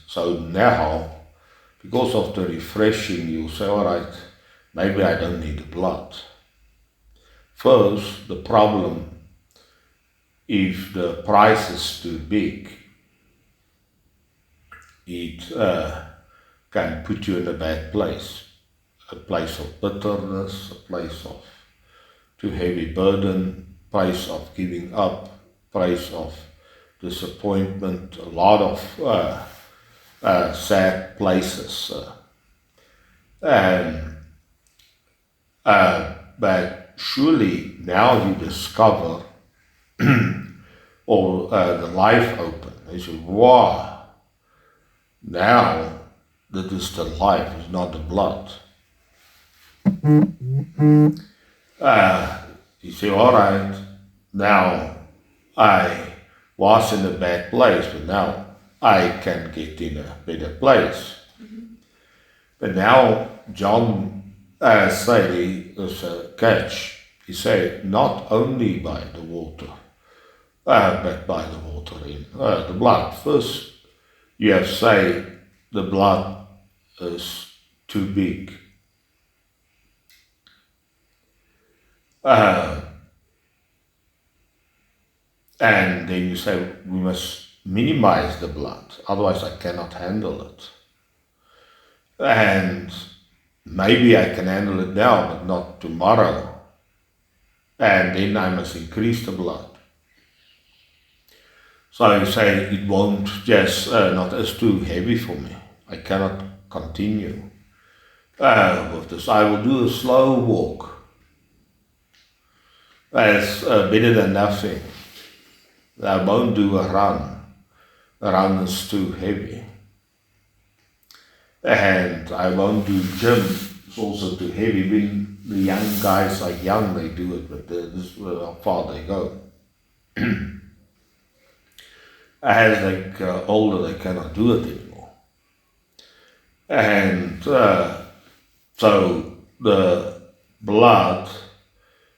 So now, because of the refreshing, you say, all right, maybe I don't need the blood. First, the problem, if the price is too big, it can put you in a bad place. A place of bitterness, a place of too heavy burden, place of giving up, place of disappointment, a lot of sad places. But surely now you discover, or the life open. You say, wow, now that is the life, it's not the blood. You say, all right, now I was in a bad place, but now I can get in a better place. But now John said there's a catch. He said, not only by the water, but by the water in the blood. First, you have say the blood is too big. And then you say, we must minimize the blood, otherwise I cannot handle it. And maybe I can handle it now, but not tomorrow. And then I must increase the blood. So you say, it won't just, not as too heavy for me. I cannot continue with this. I will do a slow walk. That's better than nothing. I won't do a run. A run is too heavy. And I won't do gym. It's also too heavy. When the young guys are young, they do it, but this is how far they go. As they get older, they cannot do it anymore. And so the blood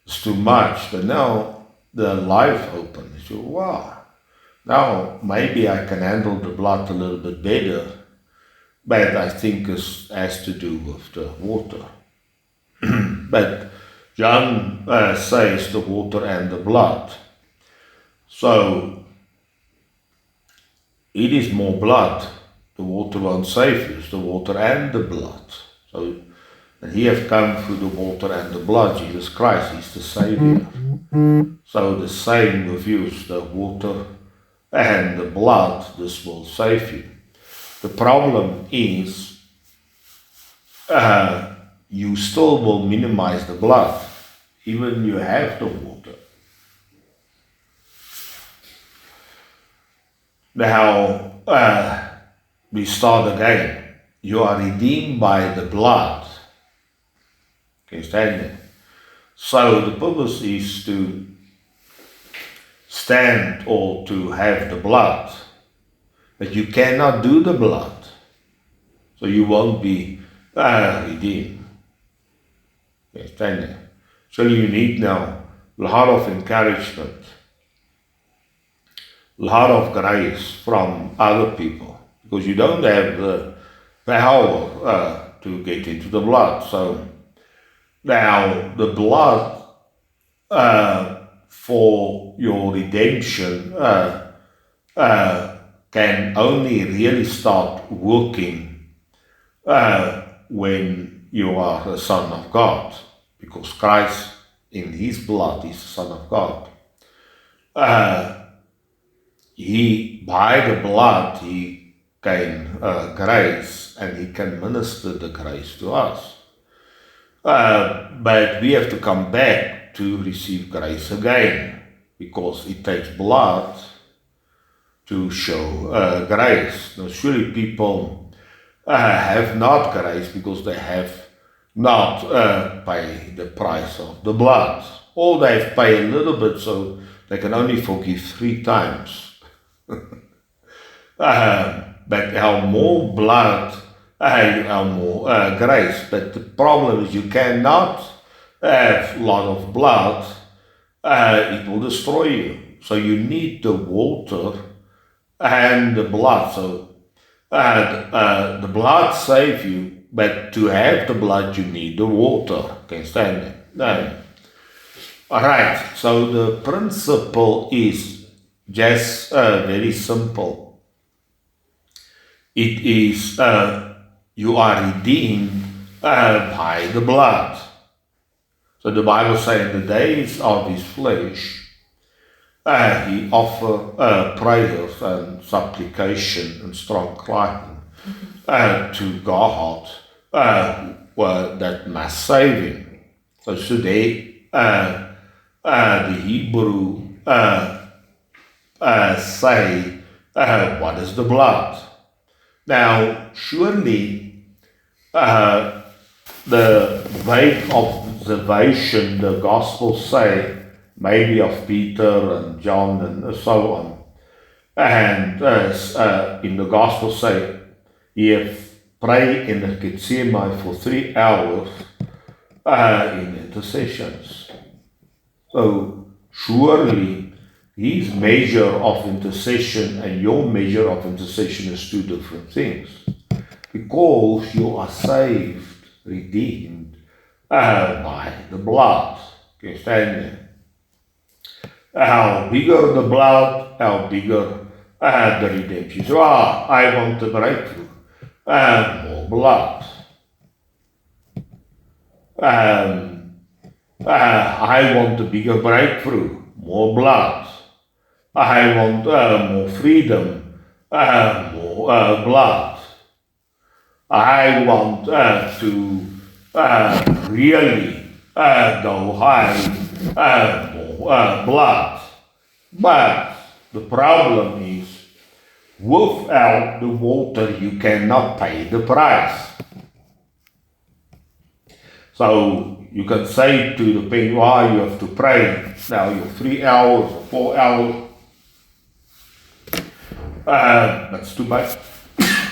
is too much, but now the life opens. So, wow, now maybe I can handle the blood a little bit better, but I think it has to do with the water. But John says the water and the blood. So it is more blood. The water won't save you. It's the water and the blood. So and he has come through the water and the blood, Jesus Christ, he's the Savior. So the same with you, is the water and the blood, this will save you. The problem is, you still will minimize the blood, even you have the water. Now, we start again. You are redeemed by the blood. Can you stand it? So the purpose is to stand or to have the blood. But you cannot do the blood. So you won't be redeemed. Can you stand it? So you need now a lot of encouragement, a lot of grace from other people, because you don't have the power to get into the blood. So now the blood for your redemption can only really start working when you are a son of God, because Christ in his blood is the Son of God. He, by the blood, he gain grace, and he can minister the grace to us. But we have to come back to receive grace again, because it takes blood to show grace. Now, surely people have not grace because they have not paid the price of the blood, or they've paid a little bit, so they can only forgive 3 times. But our more blood, our more grace. But the problem is you cannot have a lot of blood, it will destroy you. So you need the water and the blood. So The blood saves you, but to have the blood, you need the water. Can you stand it? No. All right. So the principle is just very simple. It is you are redeemed by the blood. So the Bible says in the days of his flesh, he offered prayers and supplication and strong crying to God that must save him. So today, the Hebrew say, what is the blood? Now, surely the way of observation, the Gospels say, maybe of Peter and John and so on, and in the Gospel say, he have prayed in the Gethsemane for 3 hours in intercessions. So surely his measure of intercession and your measure of intercession is two different things, because you are saved, redeemed by the blood. Okay, stand there. How bigger the blood, how bigger the redemption. So I want the breakthrough. More blood. I want a bigger breakthrough. More blood. I want more freedom. More blood. I want to really go high. More blood. But the problem is, without the water, you cannot pay the price. So you can say to the pain, why you have to pray now, you're 3 hours or 4 hours. That's too much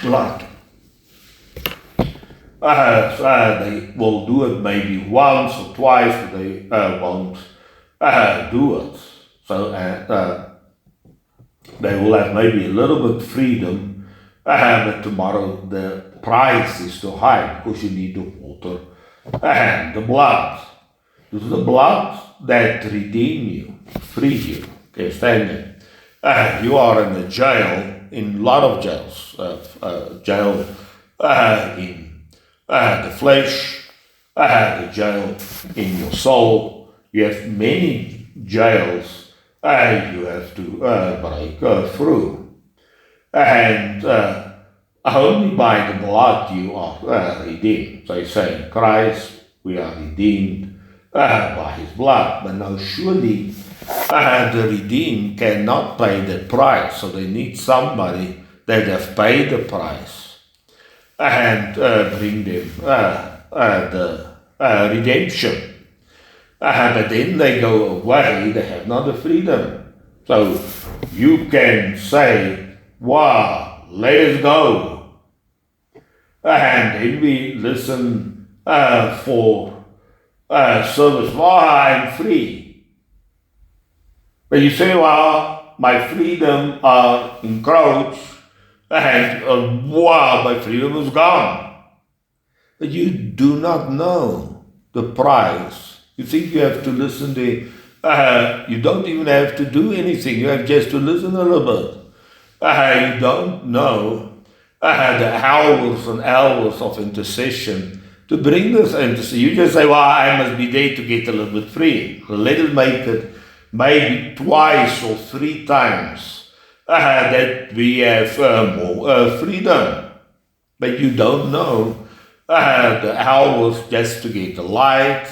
blood. They will do it maybe once or twice, but they won't do it. So they will have maybe a little bit freedom, but tomorrow the price is too high because you need the water and the blood. This is the blood that redeem you, free you. Okay, stand there. You are in a jail, in a lot of jails, jail in the flesh, the jail in your soul. You have many jails you have to break through. And only by the blood you are redeemed. They say in Christ we are redeemed by his blood. But now surely the redeemed cannot pay the price. So they need somebody that have paid the price and bring them the redemption. But then they go away, they have not the freedom. So you can say, wow, let us go. And then we listen for service. Wow, I'm free. But you say, well, my freedom are encroached, and wow, my freedom is gone. But you do not know the price. You think you have to listen to, you don't even have to do anything. You have just to listen a little bit. You don't know the hours and hours of intercession to bring this intercession. You just say, well, I must be there to get a little bit free. So let us make it maybe twice or 3 times that we have more freedom. But you don't know the hours just to get the light,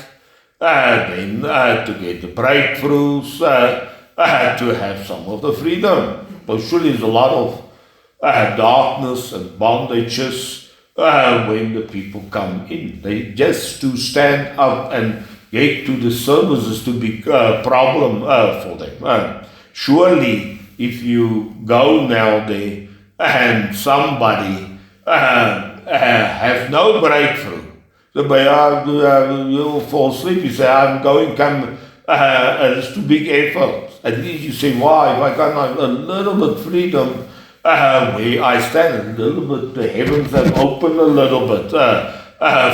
then to get the breakthroughs, to have some of the freedom. But surely there's a lot of darkness and bondages when the people come in. They just to stand up and get to the services to be a problem for them. Surely if you go now there and somebody have no breakthrough, you'll fall asleep. You say, I'm going, it's too big effort. At least you say, why? If I got a little bit freedom where I stand. A little bit, the heavens have opened a little bit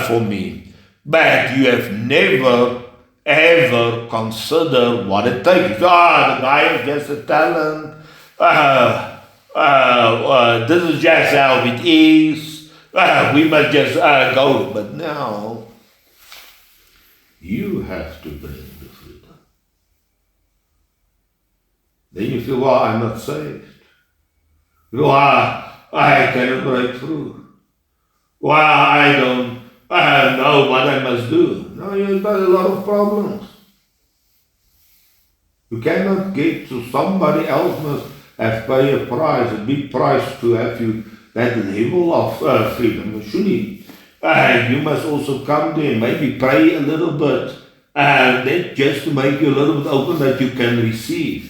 for me. But you have never, ever considered what it takes. The guy has just a talent. This is just how it is. We must just go. But now, you have to bring the freedom. Then you feel, well, I'm not saved. Well, I cannot break through. Well, I don't know what I must do. No, you've got a lot of problems. You cannot get to somebody else must have pay a price, a big price to have you that level of freedom. Surely, you must also come there, maybe pray a little bit, and then just to make you a little bit open that you can receive.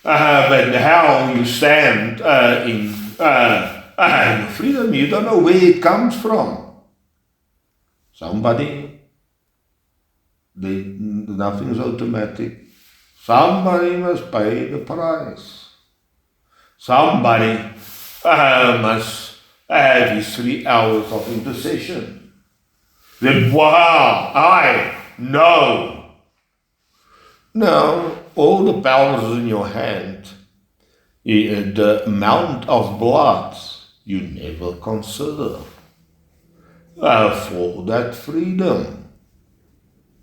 But how you stand in freedom, you don't know where it comes from. Somebody, nothing is automatic. Somebody must pay the price. Somebody must have his 3 hours of intercession. Then, wow, I know. No, all the power is in your hand. The amount of blood you never consider for that freedom.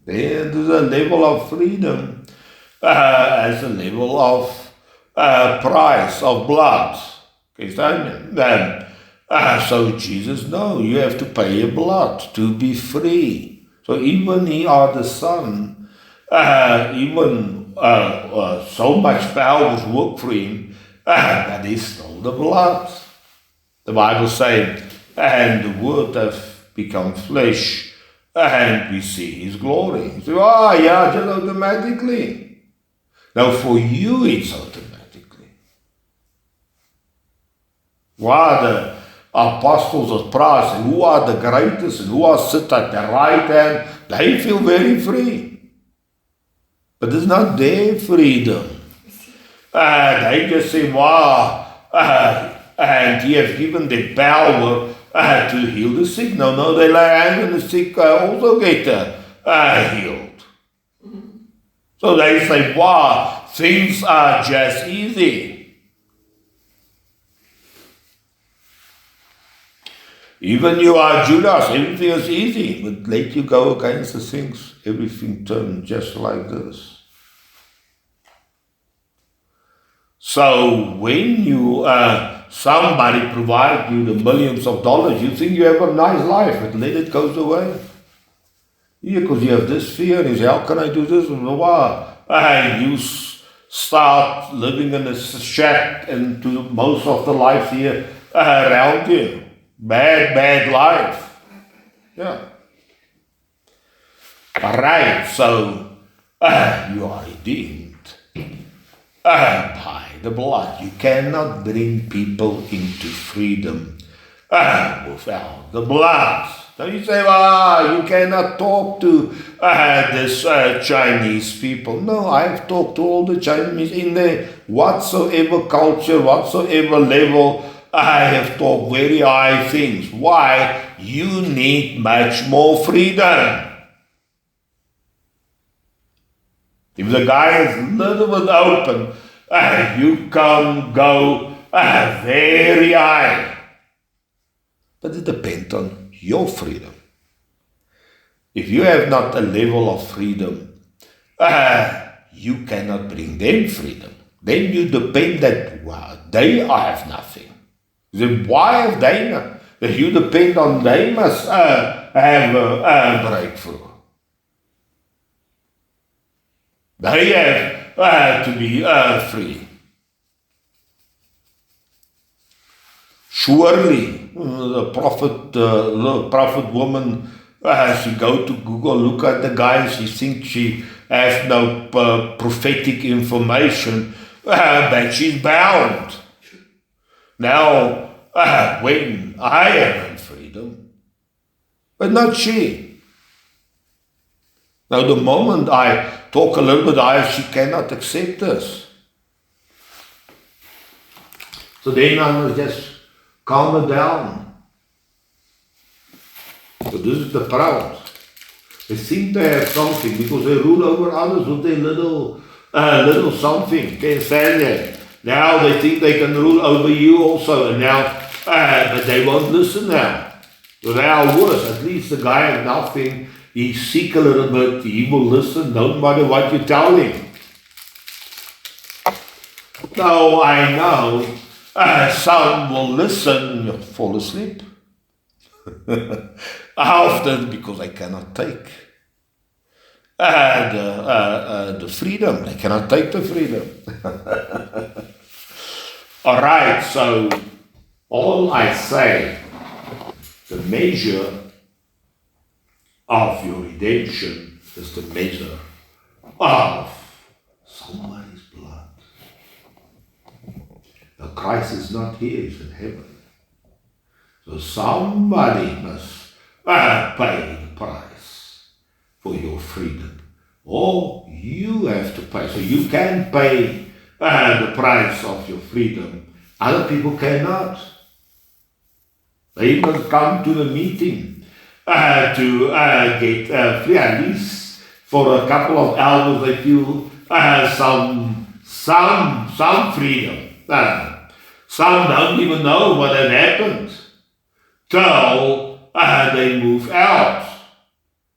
There is a level of freedom as a level of price of blood. Then, so Jesus, no, you have to pay your blood to be free. So even he are the Son, even so much power was work for him, but he's still the blood. The Bible says, and the Word have become flesh, and we see His glory. You say, oh yeah, just automatically. Now for you it's automatically. Who are the apostles of Christ, and who are the greatest, and who are sit at the right hand, they feel very free. But it's not their freedom. They just say, wow, and He has given them power to heal the sick. No, they lay hands on the sick also get healed. So they say, wow, things are just easy. Even you are Judas, everything is easy, but let you go against the things, everything turns just like this. So when you somebody provide you the millions of dollars, you think you have a nice life, but then it goes away. Yeah, because you have this fear, and you say, how can I do this? And you start living in a shack and to most of the life here around you. Bad life. Yeah. Right, so you are redeemed by the blood. You cannot bring people into freedom without the blood. So you say, you cannot talk to this Chinese people. No, I've talked to all the Chinese in their whatsoever culture, whatsoever level. I have talked very high things. Why? You need much more freedom. If the guy is a little bit open, you can go very high. But it depends on your freedom. If you have not a level of freedom, you cannot bring them freedom. Then you depend that they have nothing. Then why have they not? That you depend on they must have a breakthrough. They have to be free. Surely, the prophet woman, she go to Google, look at the guy, she thinks she has no prophetic information, but she's bound. Now, when I am in freedom, but not she. Now, the moment I talk a little bit higher, she cannot accept this. So then I must just calm it down. So this is the proud. They seem to have something because they rule over others with their little something. Can say that. Now they think they can rule over you also, and now, but they won't listen now. So they are worse. At least the guy has nothing. He seek a little bit. He will listen. Don't matter what you tell him. Now I know some will listen and fall asleep. Often because I cannot take the freedom. I cannot take the freedom. All right, so all I say, the measure of your redemption is the measure of somebody's blood. Now Christ is not here, he's in heaven. So somebody must pay the price for your freedom. Or you have to pay. So you can pay the price of your freedom. Other people cannot. They must come to the meeting to get free. At least for a couple of hours they feel some freedom. Some don't even know what had happened till they move out.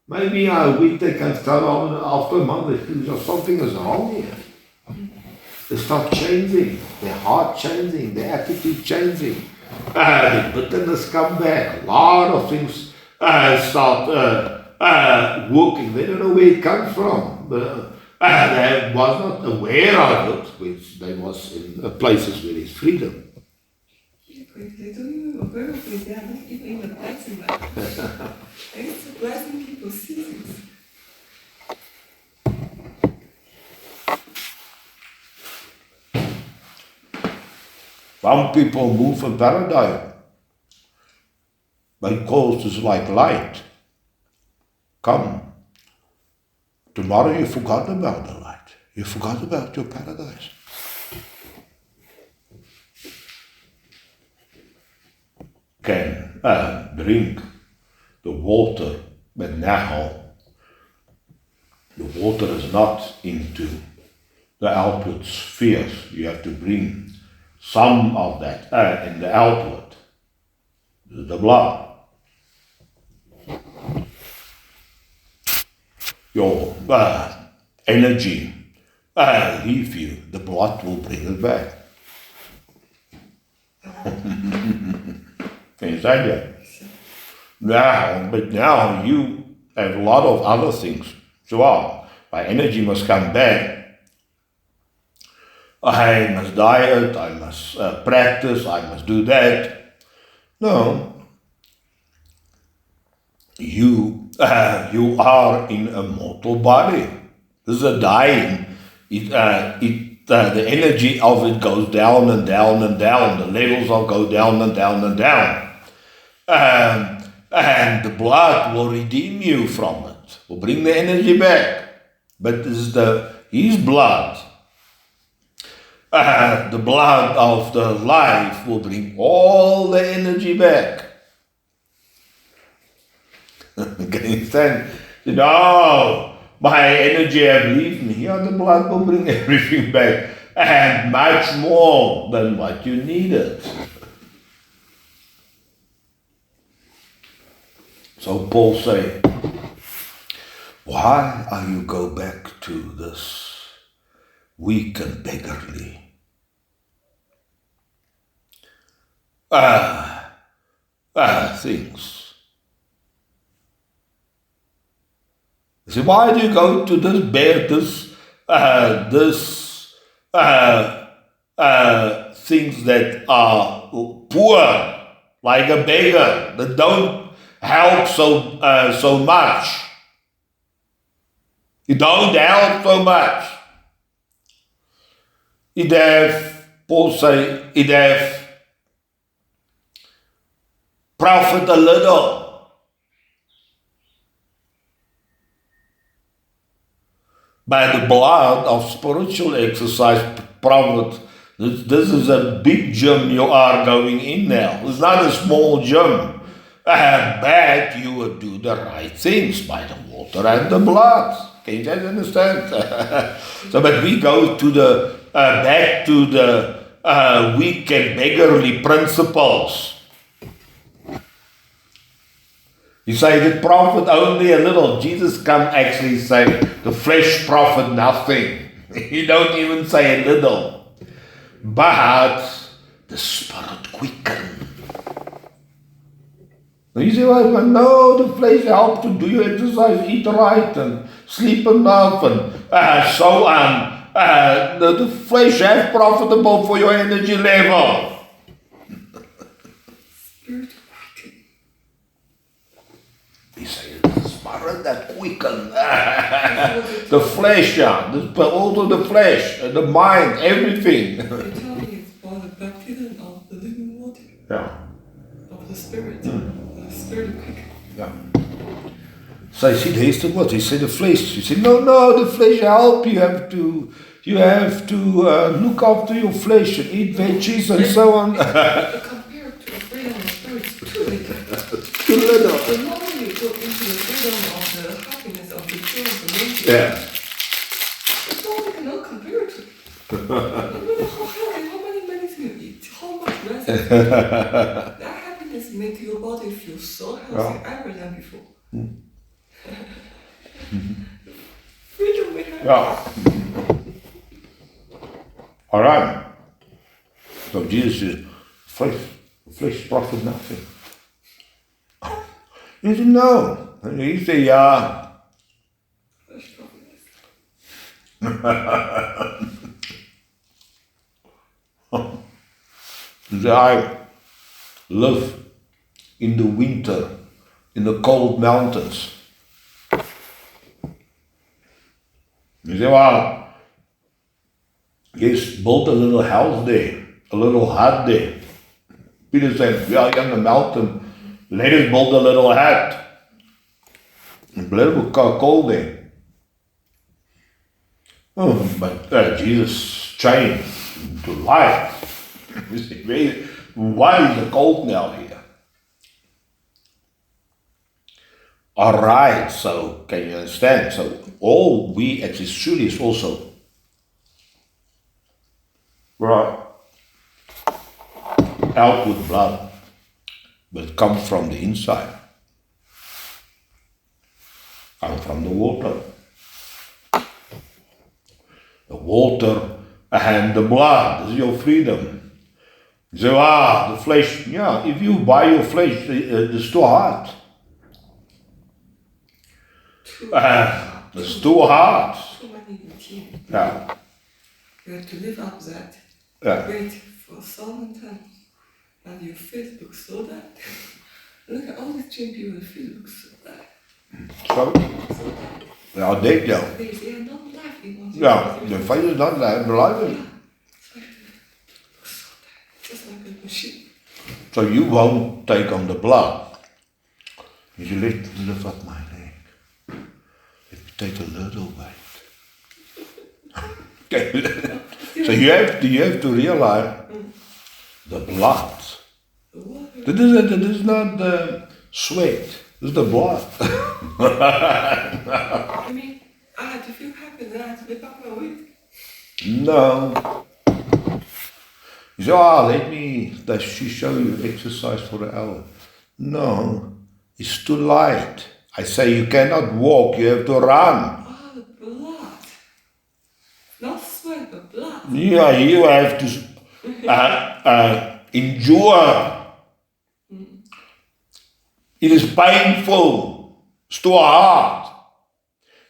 Maybe a week they can start on after a month they feel something is wrong here. They start changing, their heart changing, their attitude changing. The bitterness come back. A lot of things start working. They don't know where it comes from. But, they was not aware of it, which they was in places where there's freedom. They don't even aware of it. They are not even in the place in that. And it's surprising people see this. Some people move in paradigm because it's like light. Come. Tomorrow you forgot about the light. You forgot about your paradise. Can drink the water, but now the water is not into the outward spheres. You have to bring some of that in the outward, the blood. Your energy leave you, the blood will bring it back. Can you say that? Now you have a lot of other things. So my energy must come back. I must diet, I must practice, I must do that. No. You are in a mortal body. This is a dying. The energy of it goes down and down and down. The levels will go down and down and down. And the blood will redeem you from it. Will bring the energy back. But this is His blood. The blood of the life will bring all the energy back. Can you understand? No, my energy have leave me. Yeah, the blood will bring everything back. And much more than what you needed. So Paul say, why are you go back to this weak and beggarly things? You see, why do you go to things that are poor, like a beggar, that don't help so much? You don't help so much. It have, Paul say, it have profit a little. By the blood of spiritual exercise, profit This is a big gym you are going in now. It's not a small gym. But you would do the right things by the water and the blood. Can you guys understand? So, but we go to the back to the weak and beggarly principles. You say the profit only a little. Jesus come actually say the flesh profit nothing. He don't even say a little. But the spirit quicken. Now you say, well, no, the flesh helps to do your exercise, eat right, and sleep enough, and so on. The flesh is profitable for your energy level. Spirit quicken. He says, the spirit that quicken. The flesh, but also the flesh, the mind, everything. They tell me it's for the baptism of the living water, Yeah. of the Spirit. The Spirit quicken. Yeah. So you see, there's the what? He said the flesh. You say, no, the flesh help. You have to look after your flesh and eat veggies and so on. Compared to the freedom of spirit, it's too little. Too little. The more you go into the freedom of the happiness of the pure nature, Yeah. it's all you cannot compare to. No matter how healthy, how many medicine you eat, how much rest you take, that happiness makes your body feel so healthy ever than before. Freedom we have. Yeah. All right. So Jesus says, flesh profit nothing. He said, no. And he said, yeah. Fresh happiness. He said, I live in the winter in the cold mountains. You say, well, yes, built a little house there, a little hut there. Peter said, we are in the mountain, let us build a little hut. A little cold there. Oh, but Jesus changed to light. You see, why is it cold now here? Alright, so can you understand? So all we actually truly is also right outward blood, but come from the inside. Come from the water. The water and the blood is your freedom. So the flesh, yeah, if you buy your flesh, it's too hard. It's too hard. Too many routine. Yeah. You have to live up that. Yeah. Wait for so long time. And your face looks so bad. Look at all these gym people, the face looks so bad. So, So bad. they are dead now. They are not laughing. Yeah, the face is not alive. It's like they look so bad. Just like a machine. So you won't take on the blood. You lift up my leg. Let me take a little weight. So you have to realize the blood. That is not the sweat. It's the blood. I mean, I had to feel happy that I had to lift up my weight. No. You say, let me show you exercise for an hour. No, it's too light. I say you cannot walk, you have to run. Oh, the blood. Not sweat, but blood. Yeah, you have to endure. It is painful. It's too hard.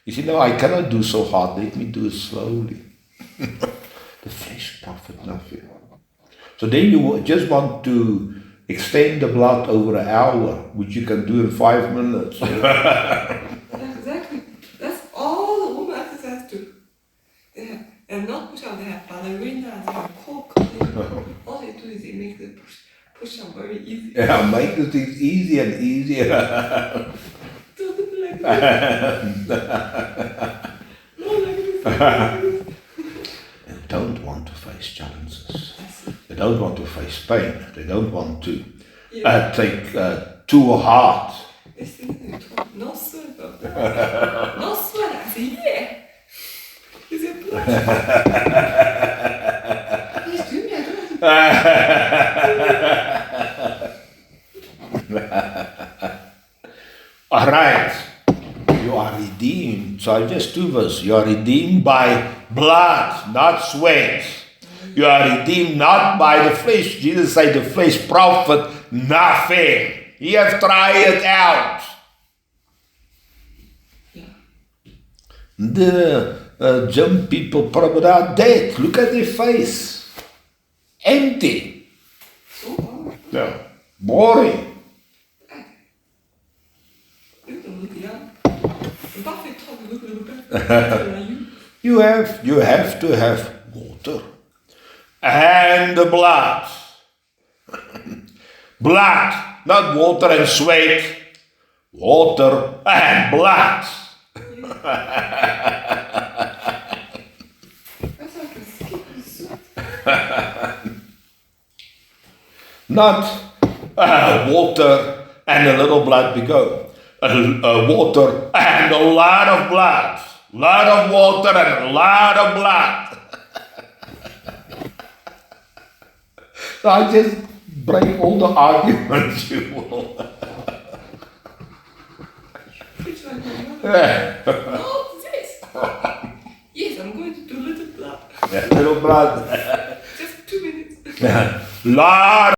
You say, no, I cannot do so hard. Let me do it slowly. The flesh profit nothing. So then you just want to extend the blood over an hour, which you can do in 5 minutes. Exactly. That's all the woman exercise do. They have, and not push up, they have ballerina, they have coke. All they do is they make the push up very easy. Yeah, make the things easier and easier. Don't do it like this. Not like this. And don't want to face challenges. don't want to face pain. They don't want to Yeah. take to heart. This thing is no sweat about that. No sweat. I say, yeah. Is it blood? Please do me. I don't All right. You are redeemed. So I just do this. You are redeemed by blood, not sweat. You are redeemed not by the flesh. Jesus said the flesh profit nothing. He have tried it out. Yeah. The gym people probably are dead. Look at their face. Empty. So hard. Yeah. Boring. You don't look young. Buffett talk a little bit better than you. You have to have water and the blood. Blood, not water and sweat. Water and blood. That's like a skip and sweat. Not water and a little blood we go. Water and a lot of blood. Lot of water and a lot of blood. So I just break all the arguments you will. Which one do you want? Yeah. No, this. Yes, I'm going to do little blood. Little blood. Just 2 minutes. Lot